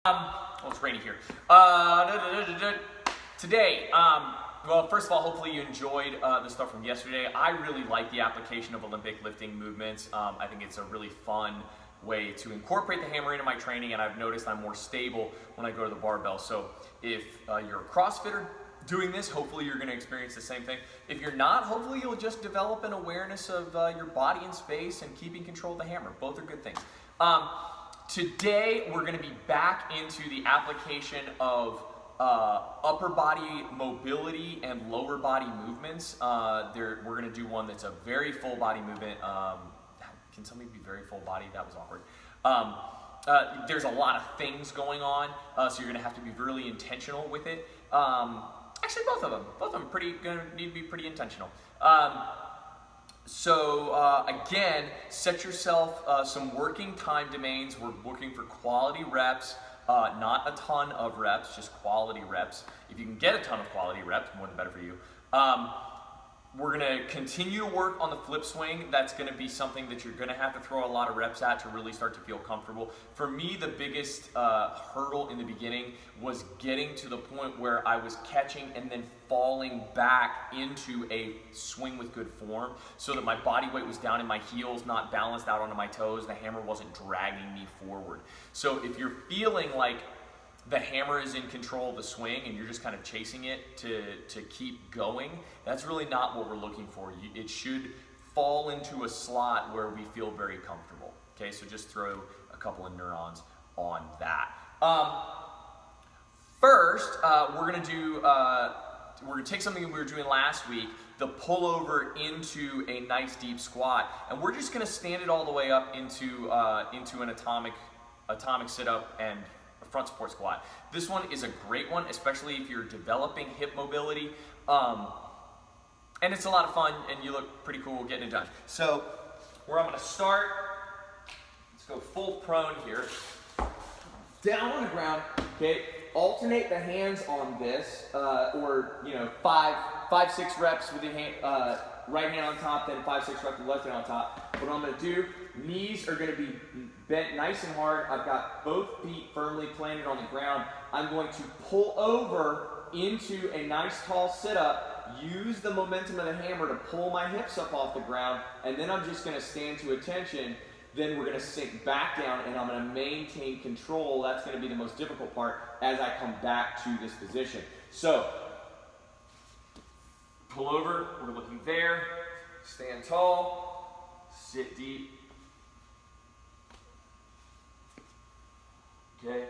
Well, it's rainy here. Today, well, first of all, hopefully you enjoyed the stuff from yesterday. I really like the application of Olympic lifting movements. I think it's a really fun way to incorporate the hammer into my training, and I've noticed I'm more stable when I go to the barbell. So if you're a CrossFitter doing this, hopefully you're going to experience the same thing. If you're not, hopefully you'll just develop an awareness of your body in space and keeping control of the hammer. Both are good things. Today, we're going to be back into the application of upper body mobility and lower body movements. We're going to do one that's a very full body movement. Can somebody be very full body? That was awkward. There's a lot of things going on, so you're going to have to be really intentional with it. Actually, both of them going to need to be pretty intentional. Again, set yourself some working time domains. We're looking for quality reps, not a ton of reps, just quality reps. If you can get a ton of quality reps, more the better for you. We're going to continue to work on the flip swing. That's going to be something that you're going to have to throw a lot of reps at to really start to feel comfortable. For me, the biggest hurdle in the beginning was getting to the point where I was catching and then falling back into a swing with good form so that my body weight was down in my heels, not balanced out onto my toes. The hammer wasn't dragging me forward. So if you're feeling like the hammer is in control of the swing and you're just kind of chasing it to keep going, that's really not what we're looking for. It should fall into a slot where we feel very comfortable. Okay, so just throw a couple of neurons on that. First, we're gonna take something that we were doing last week, the pullover into a nice deep squat, and we're just gonna stand it all the way up into an atomic sit-up and front support squat. This one is a great one, especially if you're developing hip mobility. And it's a lot of fun, and you look pretty cool getting it done. So, where I'm gonna start, let's go full prone here. Down on the ground, okay? Alternate the hands on this, or, five, 6 reps with your hand, right hand on top, then 5, 6 reps with left hand on top. What I'm gonna do, knees are gonna be bent nice and hard. I've got both feet firmly planted on the ground. I'm going to pull over into a nice tall sit-up, use the momentum of the hammer to pull my hips up off the ground, and then I'm just gonna stand to attention. Then we're gonna sink back down and I'm gonna maintain control. That's gonna be the most difficult part as I come back to this position. So, pull over, we're looking there, stand tall, sit deep. Okay,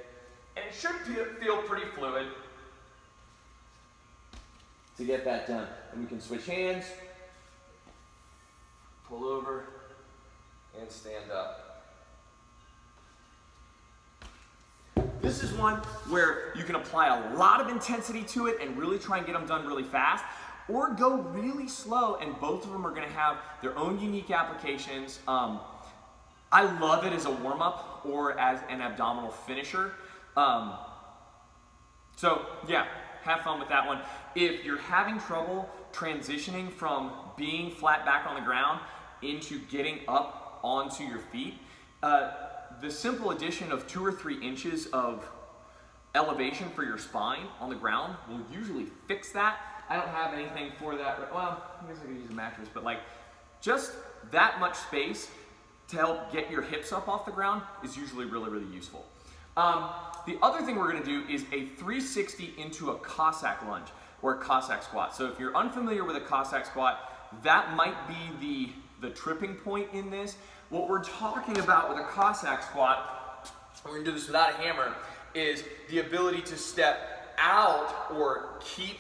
and it should feel pretty fluid to get that done. And we can switch hands, pull over, and stand up. This is one where you can apply a lot of intensity to it and really try and get them done really fast, or go really slow, and both of them are going to have their own unique applications. I love it as a warm-up or as an abdominal finisher. So yeah, have fun with that one. If you're having trouble transitioning from being flat back on the ground into getting up onto your feet, the simple addition of 2 or 3 inches of elevation for your spine on the ground will usually fix that. I don't have anything for that. Well, I guess I could use a mattress, but just that much space to help get your hips up off the ground is usually really, really useful. The other thing we're gonna do is a 360 into a Cossack lunge or a Cossack squat. So if you're unfamiliar with a Cossack squat, that might be the tripping point in this. What we're talking about with a Cossack squat, we're gonna do this without a hammer, is the ability to step out or keep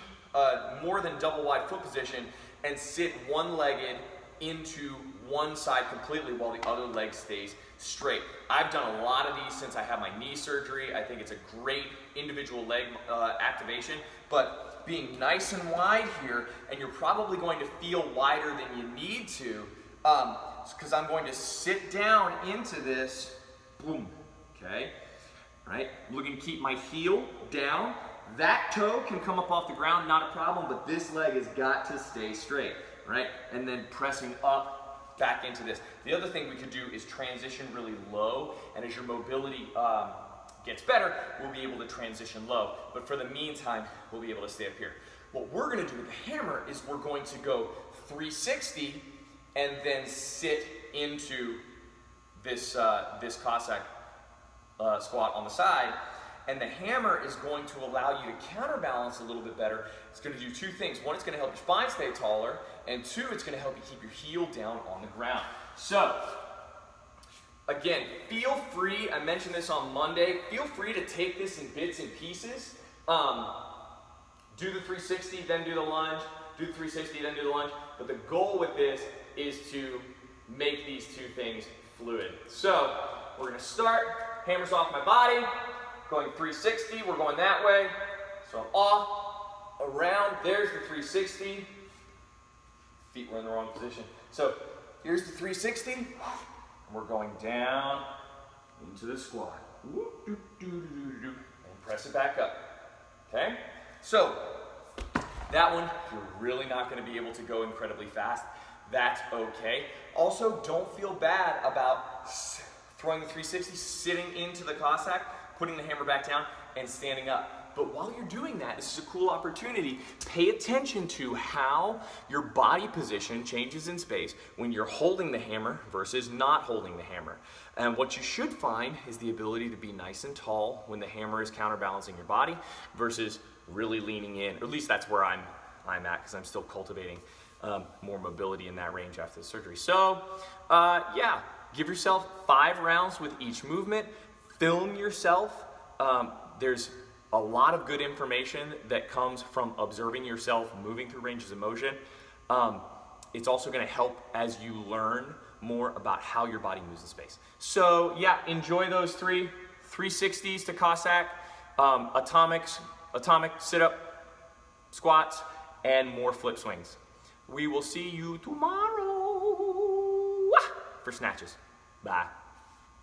more than double wide foot position and sit one-legged into one side completely while the other leg stays straight. I've done a lot of these since I had my knee surgery. I think it's a great individual leg activation, but being nice and wide here, and you're probably going to feel wider than you need to, because I'm going to sit down into this, boom, okay? Right, looking to keep my heel down. That toe can come up off the ground, not a problem, but this leg has got to stay straight, right? And then pressing up back into this. The other thing we could do is transition really low, and as your mobility gets better, we'll be able to transition low. But for the meantime, we'll be able to stay up here. What we're gonna do with the hammer is we're going to go 360 and then sit into this, this Cossack squat on the side. And the hammer is going to allow you to counterbalance a little bit better. It's going to do two things. One, it's going to help your spine stay taller. And two, it's going to help you keep your heel down on the ground. So, again, feel free, I mentioned this on Monday, feel free to take this in bits and pieces. Do the 360, then do the lunge. Do the 360, then do the lunge. But the goal with this is to make these two things fluid. So, we're going to start, hammers off my body. Going 360, we're going that way. So I'm off, around, there's the 360. Feet were in the wrong position. So here's the 360, and we're going down into the squat. And press it back up, okay? So that one, you're really not gonna be able to go incredibly fast. That's okay. Also, don't feel bad about throwing the 360, sitting into the Cossack, putting the hammer back down, and standing up. But while you're doing that, this is a cool opportunity. Pay attention to how your body position changes in space when you're holding the hammer versus not holding the hammer. And what you should find is the ability to be nice and tall when the hammer is counterbalancing your body versus really leaning in. Or at least that's where I'm at, because I'm still cultivating more mobility in that range after the surgery. So, yeah, give yourself 5 rounds with each movement. Film yourself. There's a lot of good information that comes from observing yourself moving through ranges of motion. It's also going to help as you learn more about how your body moves in space. So yeah, enjoy those 360s to Cossack, atomic sit-up squats, and more flip swings. We will see you tomorrow for snatches. Bye.